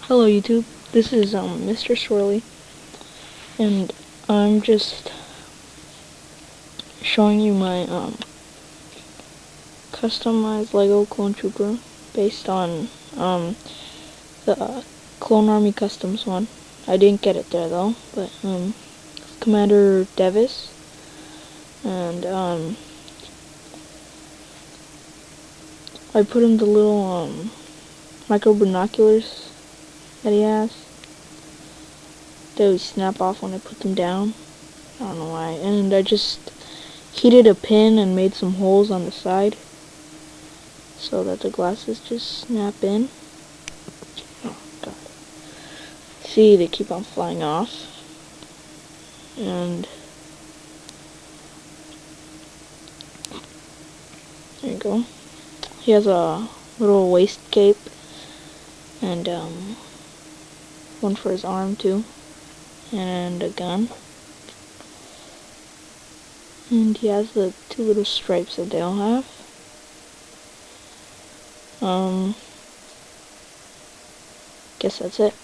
Hello YouTube, this is Mr. Swirly, and I'm just showing you my customized Lego Clone Trooper based on the Clone Army Customs one. I didn't get it there though, but Commander Devis, and I put him the little micro binoculars that he has. They would snap off when I put them down. I don't know why. And I just heated a pin and made some holes on the side so that the glasses just snap in. Oh god. See, they keep on flying off. And there you go. He has a little waist cape and one for his arm too, and a gun. And he has the two little stripes that they all have. Guess that's it.